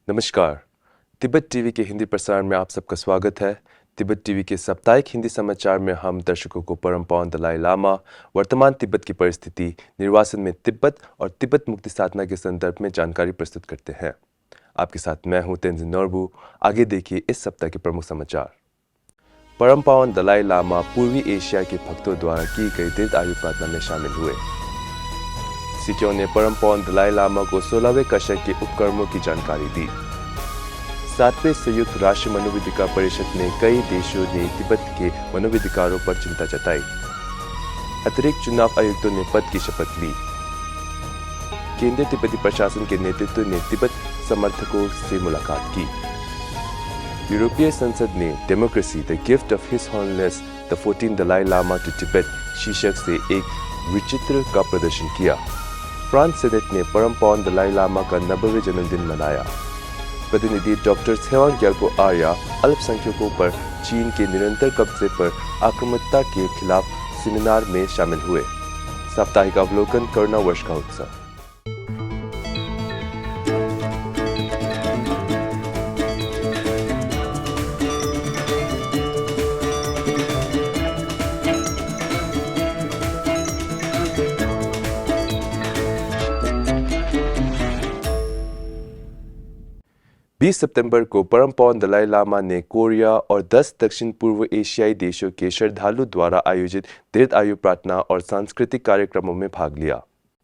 नमस्कार। तिब्बत टीवी के हिंदी प्रसारण में आप सबका स्वागत है। तिब्बत टीवी के साप्ताहिक हिंदी समाचार में हम दर्शकों को परम पावन दलाई लामा, वर्तमान तिब्बत की परिस्थिति, निर्वासन में तिब्बत और तिब्बत मुक्ति साधना के संदर्भ में जानकारी प्रस्तुत करते हैं। आपके साथ मैं हूं तेंजिन नोरबू। आगे देखिए इस सप्ताह के प्रमुख समाचार। परम पावन दलाई लामा पूर्वी एशिया के भक्तों द्वारा की गई दीर्घ आयु प्रार्थना में शामिल हुए। सिक्यों ने परम पावन दलाई लामा को 16वें कशक के उपक्रमों की जानकारी दी। 7वें संयुक्त राष्ट्र मानवाधिकार परिषद में कई देशों ने तिब्बत के मानवाधिकारों पर चिंता जताई। अतिरिक्त चुनाव आयुक्तों ने पद की शपथ ली। केंद्रीय तिब्बती प्रशासन के नेतृत्व ने तिब्बत समर्थकों से मुलाकात की। यूरोपीय संसद ने democracy the gift of his holiness the 14th Dalai Lama to Tibet शीर्षक से एक विचित्र का प्रदर्शन किया। फ्रांस सेनेट ने परम पावन दलाई लामा का 90वें जन्मदिन मनाया। प्रतिनिधि डॉक्टर त्सेवांग ग्याल्पो आर्या अल्पसंख्यकों पर चीन के निरंतर कब्जे पर आक्रामकता के खिलाफ सेमिनार में शामिल हुए। साप्ताहिक अवलोकन करुणा वर्ष का उत्सव। बीस सितंबर को परम पावन दलाई लामा ने कोरिया और 10 दक्षिण पूर्व एशियाई देशों के श्रद्धालु द्वारा आयोजित दीर्घ आयु प्रार्थना और सांस्कृतिक कार्यक्रमों में भाग लिया।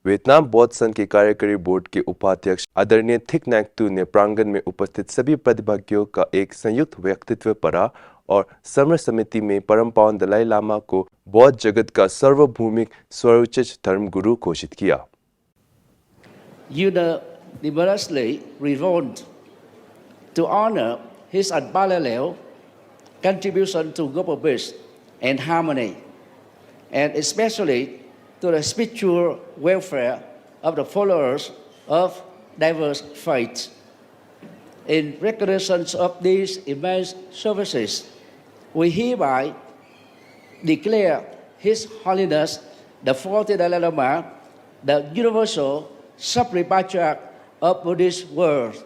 वियतनाम बौद्ध संघ के कार्यकारी बोर्ड के उपाध्यक्ष आदरणीय थिक नैंग तू ने प्रांगण में उपस्थित सभी प्रतिभागियों का एक संयुक्त वक्तव्य पढ़ा और समर समिति में परम पावन दलाई लामा को बौद्ध जगत का सार्वभौमिक सर्वोच्च धर्म गुरु घोषित किया। To honor his unparalleled contribution to global peace and harmony, and especially to the spiritual welfare of the followers of diverse faiths. In recognition of these immense services, we hereby declare His Holiness the 14th Dalai Lama the universal Supreme Patriarch of Buddhist world.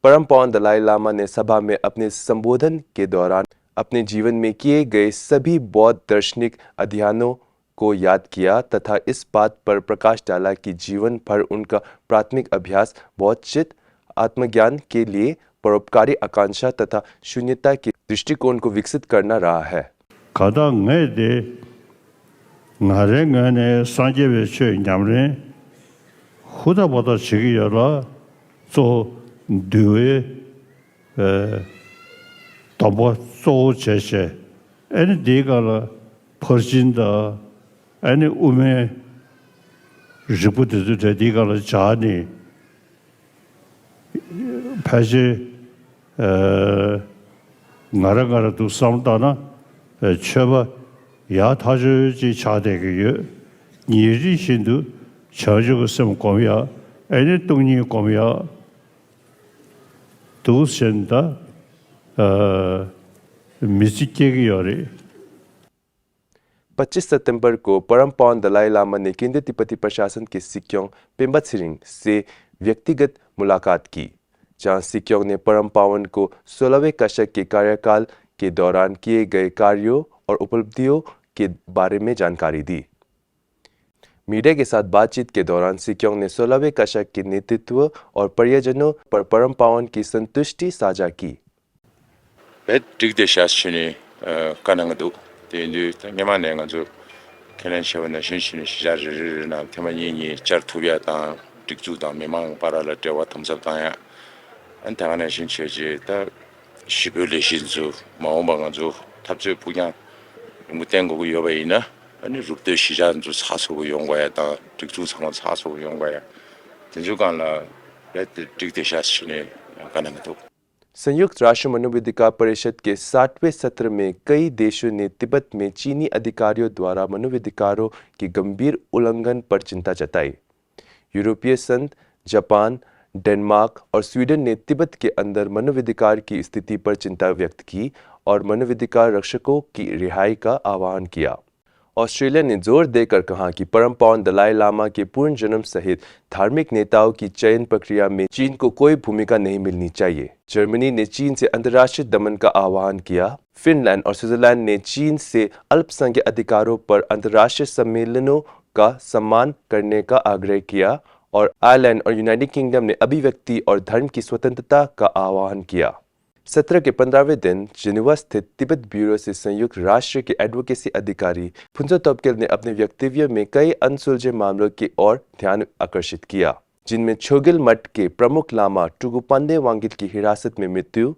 परम पावन दलाई लामा ने सभा में अपने संबोधन के दौरान अपने जीवन में किए गए सभी बौद्ध दार्शनिक अध्ययनों को याद किया तथा इस बात पर प्रकाश डाला कि जीवन भर उनका प्राथमिक अभ्यास बौद्धचित आत्मज्ञान के लिए परोपकारी आकांक्षा तथा शून्यता के दृष्टिकोण को विकसित करना रहा है। duwe tabo so cheche ene digala porjinda ene ume jibutu de digala jani paje ngara du samdana cheba ya taje ji chadege ni ri shindu chaje sem komya ene tungni komya 25 सितंबर को परम पावन दलाई लामा ने केंद्रीय तिब्बती प्रशासन के सिक्योंग पेम्बा त्सिरिंग से व्यक्तिगत मुलाकात की, जहां सिक्योंग ने परम पावन को 16वें कशक के कार्यकाल के दौरान किए गए कार्यों और उपलब्धियों के बारे में जानकारी दी। मीडिया के साथ बातचीत के दौरान सिक्योंग ने 16वें कशक के नेतृत्व और परियोजनों पर परम पावन की संतुष्टि साझा की। 아니 룩대 시장도 사소고 용과야다 직주 상황 사소고 용과야 진주간라 레트 틱데샤스네 가능도 संयुक्त राष्ट्र मानवाधिकार परिषद के 60वें सत्र में कई देशों ने तिब्बत में चीनी अधिकारियों द्वारा मानवाधिकारों के गंभीर उल्लंघन पर चिंता जताई। यूरोपीय संघ, जापान, डेनमार्क और स्वीडन ने तिब्बत के अंदर मानवाधिकार की स्थिति पर चिंता व्यक्त की और मानवाधिकार रक्षकों की रिहाई का आह्वान किया। ऑस्ट्रेलिया ने जोर देकर कहा कि परम पावन दलाई लामा के पूर्ण जन्म सहित धार्मिक नेताओं की चयन प्रक्रिया में चीन को कोई भूमिका नहीं मिलनी चाहिए। जर्मनी ने चीन से अंतर्राष्ट्रीय दमन का आह्वान किया। फिनलैंड और स्विट्जरलैंड ने चीन से अल्पसंख्यक अधिकारों पर अंतर्राष्ट्रीय सम्मेलनों का सम्मान करने का आग्रह किया और आयरलैंड और यूनाइटेड किंगडम ने अभिव्यक्ति और धर्म की स्वतंत्रता का आह्वान किया। सत्र के 15वें दिन जिनेवा स्थित तिब्बत ब्यूरो से संयुक्त राष्ट्र के एडवोकेसी अधिकारी फुन्सो तोपकेल ने अपने वक्तव्य में कई अनसुलझे मामलों की ओर ध्यान आकर्षित किया, जिनमें छोगिल मठ के प्रमुख लामा टुगुपांडे वांगिल की हिरासत में मृत्यु,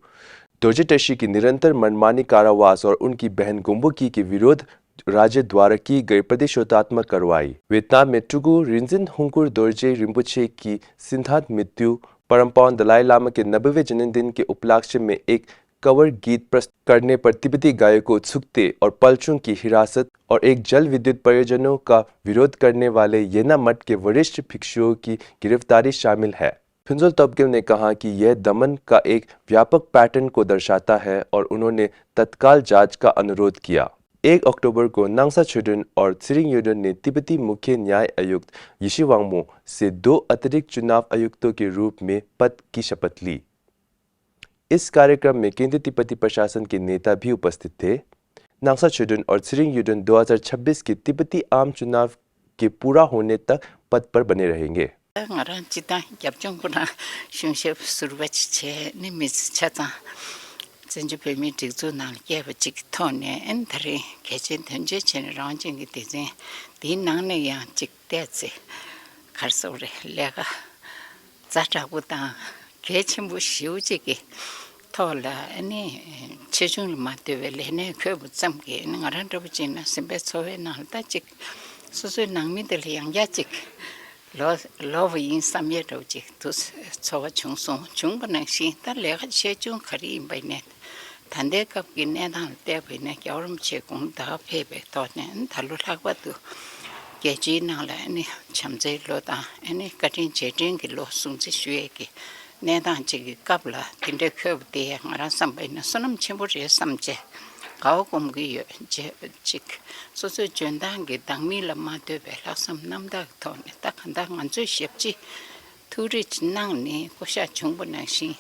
दोरजे टेशी की निरंतर मनमानी कारावास और उनकी बहन गुम्बुकी के विरोध राज्य द्वारा की गई प्रतिशोधात्मक कार्रवाई, वियतनाम में टुगु रिंजिन हुंकुर दोरजे रिम्पुचे की सिद्धांत मृत्यु, परम पावन दलाई लामा के 90वें जन्मदिन के उपलक्ष्य में एक कवर गीत प्रस्तुत करने पर तिब्बती गायकों उत्सुकते और पलचुंग की हिरासत और एक जल विद्युत परियोजनाओं का विरोध करने वाले येना मठ के वरिष्ठ भिक्षुओं की गिरफ्तारी शामिल है। फुन्सो तोपकेल ने कहा कि यह दमन का एक व्यापक पैटर्न को दर्शाता है और उन्होंने तत्काल जांच का अनुरोध किया। 1 अक्टूबर को नांगसा छुडन और त्सिरिंग युडन ने तिब्बती मुख्य न्याय आयुक्त यिशी वांगमो से 2 अतिरिक्त चुनाव आयुक्तों के रूप में पद की शपथ ली। इस कार्यक्रम में केंद्रीय तिब्बती प्रशासन के नेता भी उपस्थित थे। नांगसा छुडन और त्सिरिंग युडन 2026 के तिब्बती आम चुनाव के पूरा होने तक पद पर बने रहेंगे। ngaran chita yapchong kuna shungshep surwach che ni mis chata zenju pemi tikzu nang ye ba chik thone en thare kechen thenje chen ranjing gi teze din nang ne ya chik te che kharsore lega zata buta kechen bu shiu chi gi thola ani chejung ma te vele ne khe bu cham ge ngaran ro bu chin na sembe sowe na ta chik so so nang mi de yang ya chik love in some year to so chung song chung ban shi ta le ga che chung khari bai ne thande kap kin ne dan te bai ne kyarum che kong da phe be to ne thalu thak ba tu ke ji na la ni cham je lo ta ani katin che ting ki lo sung chi shue ki ne dan chi kap la tin de khö te ngara sam bai na sonam chen bo je sam che cao cùng cái chế chích số số chuyện đang cái tăng mi làm mà tôi về là some năm đã thôi ta khăn ta ngắn chơi xếp chi thu đi năng này có sao chúng bọn này xin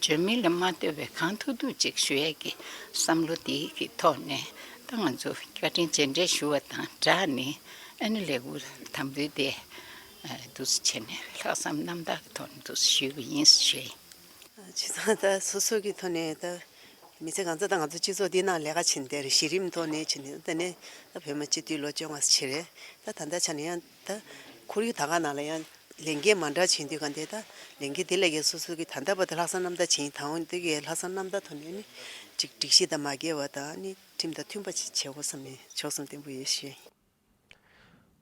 chuyện mi làm mà tôi về khán thu du chích xuế cái some lúc tí cái thôi này ta ngắn chơi cái trên trên để xuế ta ra này anh lấy cái tham dự để tu chuyện này là some năm đã thôi tu xuế yên xuế chỉ ta số số cái thôi này ta 미세 간자당 아주 지소디나 내가 친데리 시림도네 친데네 배마치 뒤로 정와서 치래 다 단다 차니야 다 고리 다가 나라야 랭게 만다 친디 간데다 랭게 딜레게 수수기 단다버들 하산남다 친 타운 되게 하산남다 돈이니 직직시다 마게 와다니 팀다 튠바치 채고섬이 조섬된 부예시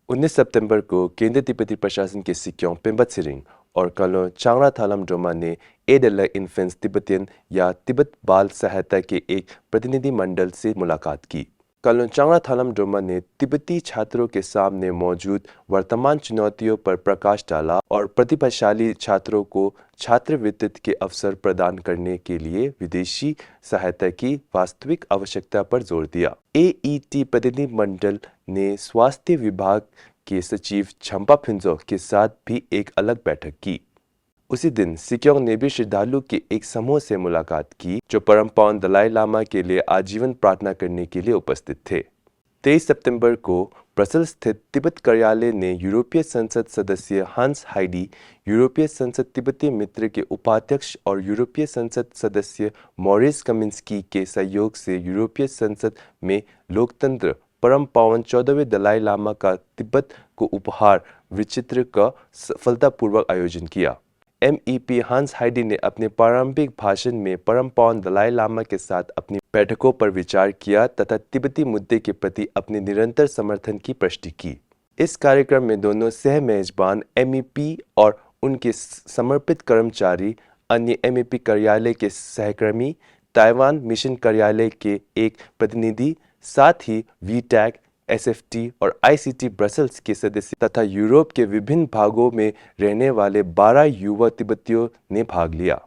19 सितंबर को केंद्रीय तिब्बती प्रशासन के सिक्योंग पेम्बा त्सिरिंग और कलो चांगरा थालम ड्रोमा ने एडला इन्फेंस Tibetan या तिब्बत बाल सहायता के एक प्रतिनिधि मंडल से मुलाकात की। कलो चांगरा थालम ड्रोमा ने तिब्बती छात्रों के सामने मौजूद वर्तमान चुनौतियों पर प्रकाश डाला और प्रतिभाशाली छात्रों को छात्रवृत्ति के अवसर प्रदान करने के लिए विदेशी सहायता की वास्तविक आवश्यकता पर जोर दिया। AET प्रतिनिधि मंडल ने स्वास्थ्य विभाग के सचिव छम्पा फिंजो के साथ भी एक अलग बैठक की। उसी दिन सिक्योंग ने भी श्रद्धालु के एक समूह से मुलाकात की जो परम पावन दलाई लामा के लिए आजीवन प्रार्थना करने के लिए उपस्थित थे। 23 सितंबर को ब्रसेल्स स्थित तिब्बत कार्यालय ने यूरोपीय संसद सदस्य हंस हाइडी, यूरोपीय संसद तिब्बती मित्र के उपाध्यक्ष और यूरोपीय संसद सदस्य मॉरिस कमिंस्की के सहयोग से यूरोपीय संसद में लोकतंत्र परम पावन 14वें दलाई लामा का तिब्बत को उपहार विचित्र का सफलतापूर्वक आयोजन किया। MEP हंस हाइडी ने अपने प्रारंभिक भाषण में परम पावन दलाई लामा के साथ अपनी बैठकों पर विचार किया तथा तिब्बती मुद्दे के प्रति अपने निरंतर समर्थन की पुष्टि की। इस कार्यक्रम में दोनों सह मेजबान MEP और उनके समर्पित कर्मचारी, अन्य MEP कार्यालय के सहकर्मी, ताइवान मिशन कार्यालय के एक प्रतिनिधि, साथ ही VTAC, SFT और ICT ब्रसेल्स के सदस्य तथा यूरोप के विभिन्न भागों में रहने वाले 12 युवा तिब्बतियों ने भाग लिया।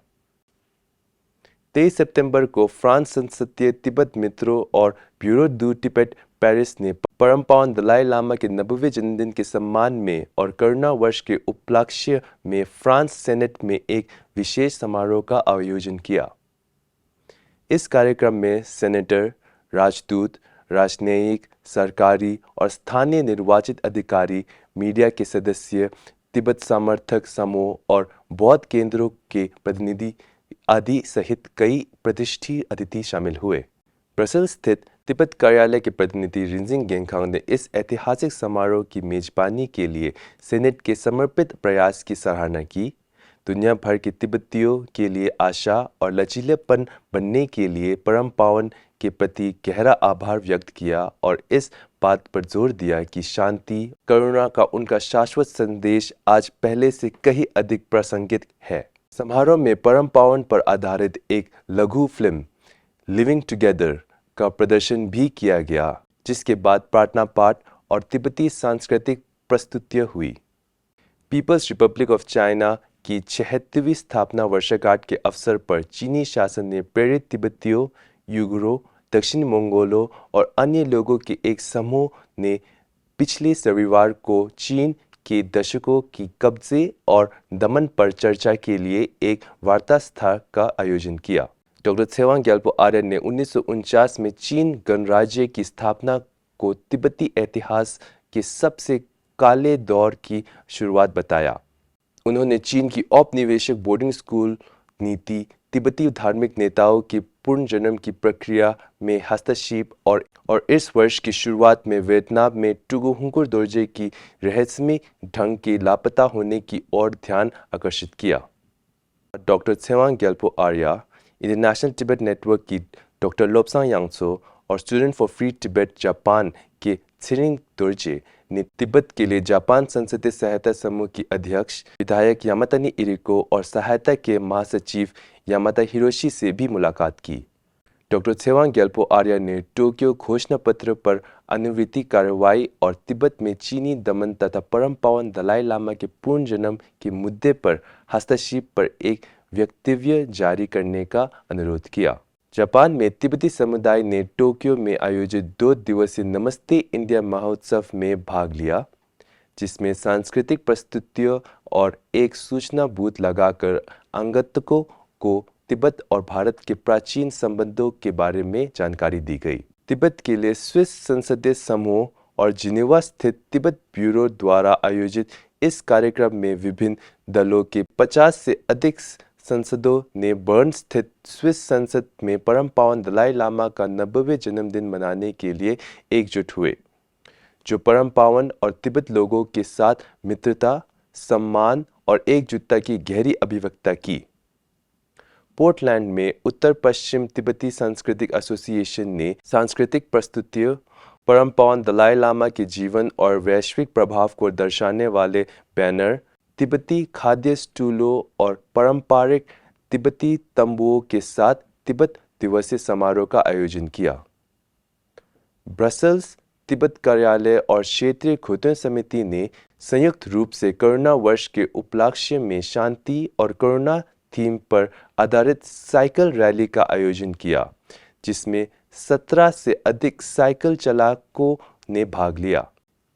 23 सितंबर को फ्रांस संसदीय तिब्बत मित्रों और ब्यूरो दू टिबेट पेरिस ने परम पावन दलाई लामा के 90वें जन्मदिन के सम्मान में और करुणा वर्ष के उपलक्ष्य में फ्रांस सेनेट में एक विशेष समारोह का आयोजन किया। इस कार्यक्रम में सेनेटर, राजदूत, राजनयिक, सरकारी और स्थानीय निर्वाचित अधिकारी, मीडिया के सदस्य, तिब्बत समर्थक समूह और बौद्ध केंद्रों के प्रतिनिधि आदि सहित कई प्रतिष्ठित अतिथि शामिल हुए। ब्रसेल्स स्थित तिब्बत कार्यालय के प्रतिनिधि रिंजिंग गेंगखांग ने इस ऐतिहासिक समारोह की मेजबानी के लिए सेनेट के समर्पित प्रयास की सराहना की। दुनिया भर के तिब्बतियों के लिए आशा और लचीलेपन बनने के लिए परम पावन के प्रति गहरा आभार व्यक्त किया और इस बात पर जोर दिया कि शांति, करुणा का उनका शाश्वत संदेश आज पहले से कहीं अधिक प्रासंगिक है। समारोह में परम पावन पर आधारित एक लघु फिल्म लिविंग टुगेदर का प्रदर्शन भी किया गया, जिसके बाद प्रार्थना पाठ और तिब्बती सांस्कृतिक प्रस्तुतियां हुई। पीपल्स रिपब्लिक ऑफ चाइना की 76वीं स्थापना वर्षगांठ के अवसर पर चीनी शासन ने प्रेरित तिब्बतियों, युगुरों, दक्षिण मंगोलों और अन्य लोगों के एक समूह ने पिछले रविवार को चीन के दशकों की कब्जे और दमन पर चर्चा के लिए एक वार्ता सत्र का आयोजन किया। डॉक्टर त्सेवांग ग्याल्पो आर्य ने 1949 में चीन गणराज्य की स्थापना को तिब्बती इतिहास के सबसे काले दौर की शुरुआत बताया। उन्होंने चीन की औपनिवेशिक बोर्डिंग स्कूल नीति, तिब्बती धार्मिक नेताओं की पुनर्जन्म की प्रक्रिया में हस्तक्षेप और इस वर्ष की शुरुआत में वियतनाम में टुगु दोर्जे की रहस्यमय ढंग के लापता होने की ओर ध्यान आकर्षित किया। डॉक्टर त्सेवांग ग्याल्पो आर्य, इंटरनेशनल तिब्बत नेटवर्क की डॉक्टर लोब्सांग यांगसो और student for free Tibet Japan के त्सिरिंग दोर्जे ने तिब्बत के लिए जापान संसदीय सहायता समूह की अध्यक्ष विधायक यामातानी इरिको और सहायता के महासचिव यामाता हिरोशी से भी मुलाकात की। डॉक्टर त्सेवांग ग्याल्पो आर्य ने टोक्यो घोषणा पत्र पर अनुवर्ती कार्रवाई और तिब्बत में चीनी दमन तथा परम पावन दलाई लामा के पुनर्जन्म के मुद्दे पर हस्तक्षेप पर एक वक्तव्य जारी करने का अनुरोध किया। जापान में तिब्बती समुदाय ने टोक्यो में आयोजित 2 दिवसीय नमस्ते इंडिया महोत्सव में भाग लिया, जिसमें सांस्कृतिक प्रस्तुतियों और एक सूचना बूथ लगाकर आगंतुकों को तिब्बत और भारत के प्राचीन संबंधों के बारे में जानकारी दी गई। तिब्बत के लिए स्विस संसदीय समूह और जिनेवा स्थित तिब्बत ब्यूरो द्वारा आयोजित इस कार्यक्रम में विभिन्न दलों के 50 से अधिक सांसदों ने बर्न स्थित स्विस संसद में परम पावन दलाई लामा का 90वें जन्मदिन मनाने के लिए एकजुट हुए, जो परम पावन और तिब्बत लोगों के साथ मित्रता, सम्मान और एकजुटता की गहरी अभिव्यक्ति की। पोर्टलैंड में उत्तर पश्चिम तिब्बती सांस्कृतिक एसोसिएशन ने सांस्कृतिक प्रस्तुतियों, परम पावन दलाई लामा के जीवन और वैश्विक प्रभाव को दर्शाने वाले बैनर, तिब्बती खाद्य स्टूलों और पारंपरिक तिब्बती तंबुओं के साथ तिब्बत दिवसीय समारोह का आयोजन किया। ब्रसेल्स तिब्बत कार्यालय और क्षेत्रीय घुटन समिति ने संयुक्त रूप से करुणा वर्ष के उपलक्ष्य में शांति और करुणा थीम पर आधारित साइकिल रैली का आयोजन किया, जिसमें 17 से अधिक साइकिल चालकों ने भाग लिया।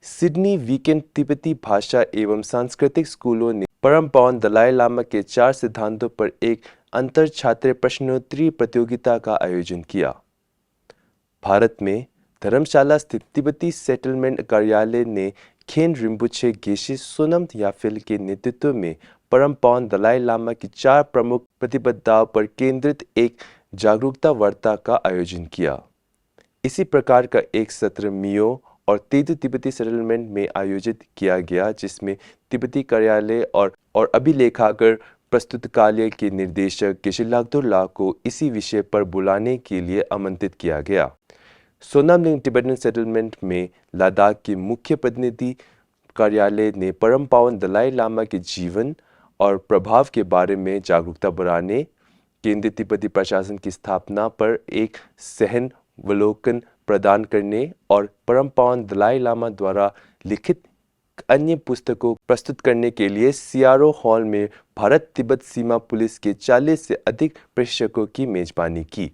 सिडनी वीकेंड तिब्बती भाषा एवं सांस्कृतिक स्कूलों ने परम पावन दलाई लामा के 4 सिद्धांतों पर एक अंतर छात्र प्रश्नोत्तरी प्रतियोगिता का आयोजन किया। भारत में धर्मशाला स्थित तिब्बती सेटलमेंट कार्यालय ने खेन रिम्पुचे गेशे सोनम याफिल के नेतृत्व में परम पावन दलाई लामा की 4 प्रमुख प्रतिबद्धताओं पर केंद्रित एक जागरूकता वार्ता का आयोजन किया। इसी प्रकार का एक सत्र मियो और तेजू तिब्बती सेटलमेंट में आयोजित किया गया, जिसमें तिब्बती कार्यालय और अभिलेखागार प्रस्तुतकालय के निदेशक गेशे लागदोला को इसी विषय पर बुलाने के लिए आमंत्रित किया गया। सोनामलिंग तिब्बतन सेटलमेंट में लद्दाख के मुख्य प्रतिनिधि कार्यालय ने परम पावन दलाई लामा के जीवन और प्रभाव के बारे में जागरूकता बढ़ाने, केंद्रीय तिब्बती प्रशासन की स्थापना पर एक सहनावलोकन प्रदान करने और परम पावन दलाई लामा द्वारा लिखित अन्य पुस्तकों प्रस्तुत करने के लिए सीआरओ हॉल में भारत तिब्बत सीमा पुलिस के 40 से अधिक प्रशिक्षकों की मेजबानी की।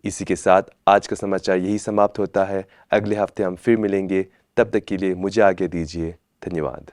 इसी के साथ आज का समाचार यही समाप्त होता है। अगले हफ्ते हम फिर मिलेंगे, तब तक के लिए मुझे आज्ञा दीजिए। धन्यवाद।